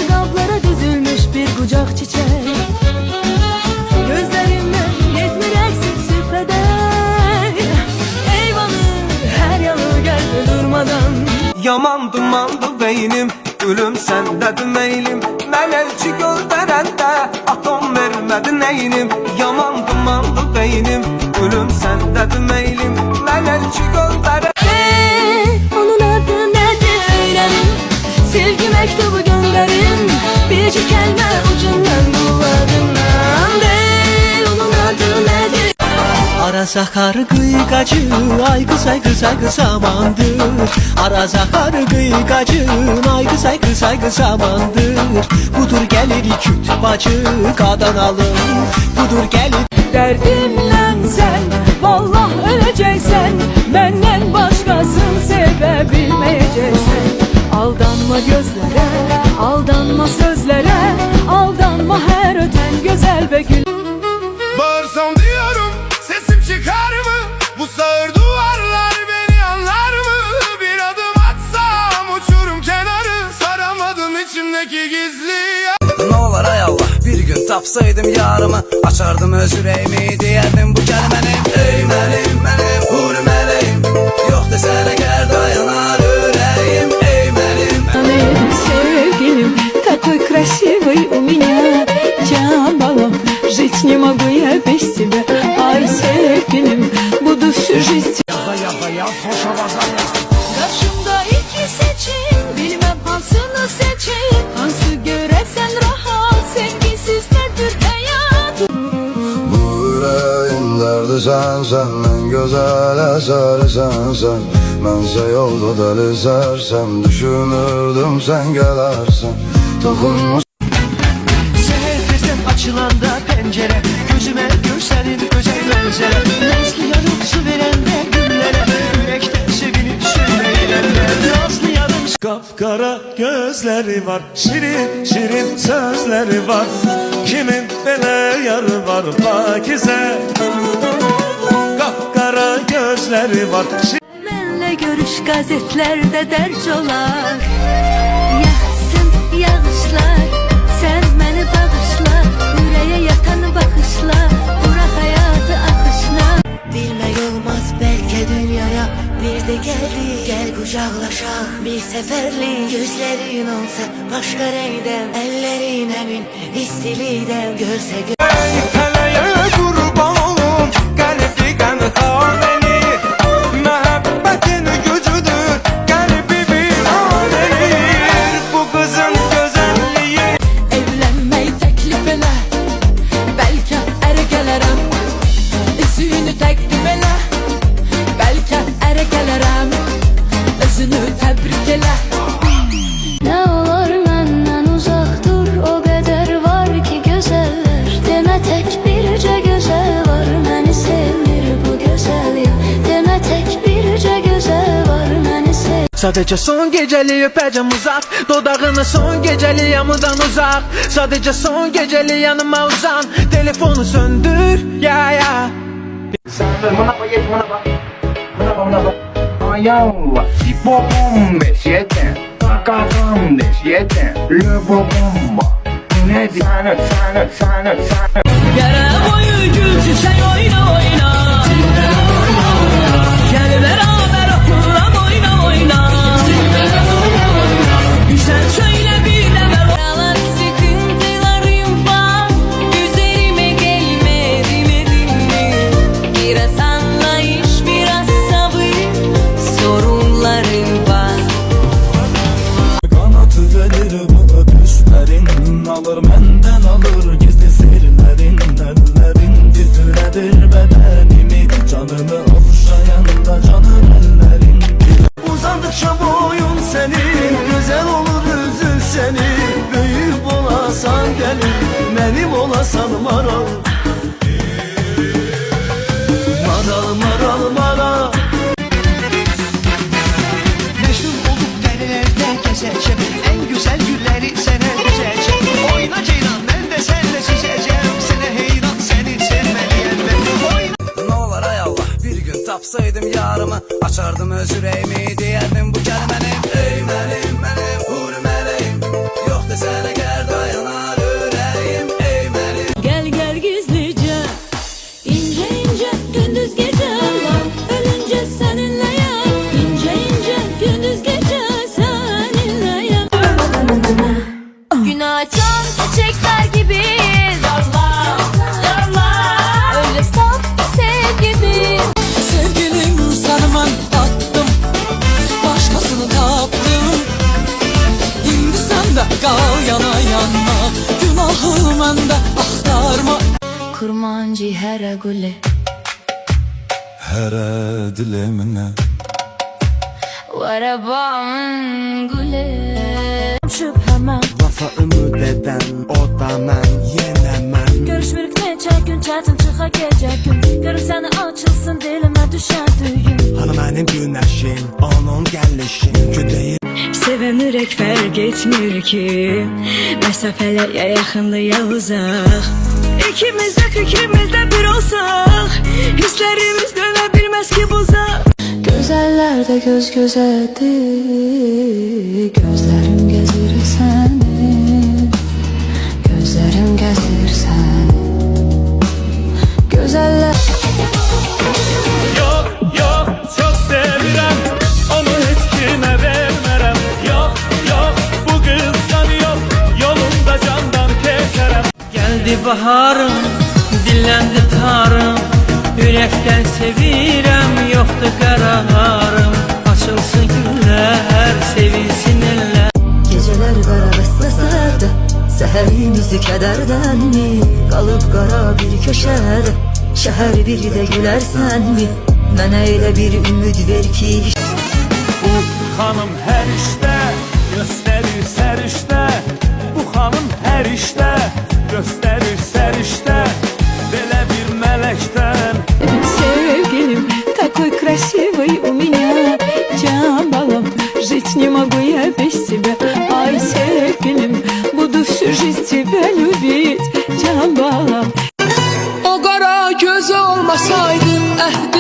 Qablara düzülmüş bir qucaq çiçək. Gözlərimdən yetmir əksik süfrədən. Eyvanır hər yanı gəldi durmadan. Yaman dumandı beynim, gülüm səndədir meylim. Mən elçi göndərəndə atom vermədi neynim. Yaman dumandı beynim, gülüm səndədir meylim. Mən elçi göndərəndə Onun adı nədir öyrənim. Sevgi məktubu göndərim. Bircə kəlmə ucundan qulağından. Onun adı nədir? Araz akar gıygacın, ay kız ay kız ay kız amandır. Araz akar gıygacın, ay kız ay kız ay kız amandır. Budur gelir küt bacı qadan alın, budur gelir. Dərdimdən sən, vallah öləcəksən. Məndən başqasını sevə bilməyəcəksən. Aldanma gözlərə, aldanma sözlərə, aldanma hər ötən gözəl və gül. Bağırsam diyorum, sesim çıkar mı? Bu sağır duvarlar beni anlar mı? Bir adım atsam uçurum kenarı, saramadım içimdeki gizli yara. Ne olar ay Allah, bir gün tapsaydım yarımı, açardım öz yüreğimi, diyerdim bu kelimenim. Ey mənim, huri mələyim, yox desənə gəl dayanar ürəyim. Ey mənim, Sevgilim, такой красивый у меня Джамалом, жить не могу я без тебя. Ay sevgilim, budur şu жизнь. Karşımda iki seçim, bilmem hansını seçim. Hansı göresen rahat, sevgisiz nedir hayat? Bu yüreğin derdi sensen, en güzel eseri sensen. Bense yolda deli sersem, düşünürdüm sen gelersen. Dokunmuş Seher tezden açılanda pencere, gözüme görsenin özel benzere. Nazlı yarım su verende güllere, yürekten sevinip söyleyenler. Nazlı yarım kapkara gözleri var, şirin şirin sözleri var. Kimin belə yarı var pakize, kapkara gözleri var. Benle görüş gazetlerde dert olar. Yağsın yağışlar, sen beni bağışla. Yüreğe yatan bakışla, bırak hayatı akışına. Bilmek olmaz belki dünyaya bir de geldi. Gel kucaklaşak bir seferlik. Gözlerin olsa başka renkten, ellerin emin istiliden. Görse Fələyə qurban olum, qəlbi qəmxar beni. Məhəbbətin gücüdür, qəlbimi alır. Bu qızın gözəlliyi evlenmeyi teklif ele. Belki ere gelirim. Üzünü takdim ele. Belki ere gelirim. Özünü tebrik ele. Ne olur benden uzak dur. O kadar var ki güzeller. Deme tek birce güzel var. Beni sevmir bu güzelim. Deme tek birce güzel var. Beni sevmir. Sadece son geceliği öpeceğim uzak, dodağına son geceliği yamıdan uzak. Sadece son geceliği yanıma uzan, telefonu söndür ya ya. Ayağımla sipopom beşyeten, kakam deşyeten, löbobomba. Ne sana. Yere boyu gül çiçek oyna oyna. Gel beraber okullam oyna oyna. Güzel söyle bir de ver. Yalan sıkıntılarım var. Üzerime gelmedi mi? Biraz anlayış, biraz sabır. Sorunlarım var. Kanatı verir bana düşlerin, alır menden alır gizli sirlerin. Ellerin titredir bedenimi, canımı okşayan da canım ellerin. uzandıkça boyun senin, güzel olur üzül seni. Büyük olasan gelin, benim olasan maral. Maral. Mecnun olup derelerde gezeceğim, en güzel gülleri sana düzeceğim. Oyna ceylan, ben de seninle süzeceğim. Sana heyran, seni sevmeliyim ben. Oyna. ne olar ay Allah, bir gün tapsaydım yarımı, açardım öz yüreğimi, diyerdim bu kelimenim. Ey mənim, huri mələyim, yox desənə gəl Qal yana yana günahı məndə axtarma Kurmancı hərə quli Hərə dilimlə Varabamın guli Şübhəmə Vafa ümid edən o da mən, yenə mən Görüşmürük neçə gün, çətin çıxa gecə gün Görüm səni açılsın, dilimə düşən düyün Hanı mənim günəşim, onun gəlişim Güdəyim Sevən ürək fərq etmir ki Məsafələrə yaxındır ya uzaq İkimiz də fikrimizdə bir olsaq Hisslərimiz dönə bilməz ki buzaq Gözəllər də göz gözədir Gözlərim gəzir səni Gözlərim gəzir səni Gözəllər Yox, yox, çox sevirəm Onu heç kimə vermərəm Yox, yox, bu qızdan yox Yolumda candan keçərəm Geldi baharım, dilləndi tarım Ürəkdən sevirəm, yoxdur qərarım Açılsın günlər, sevinsin eller Gecələr qara bəstəsədə Səhərimizi kədərdənmi Qalıb qara bir köşədə Şəhər biri də gülərsənmi Mənə elə bir ümid ver ki Bu xanım hər işdə Göstərir sərişdə Bu xanım hər işdə Göstərir sərişdə Belə bir mələkdən Sevgilim, такой красивый у меня Can балам, жить не могу я без тебя Ай, sevgilim, буду всю жизнь тебя любить Can балам O qara gözü olmasaydı əhd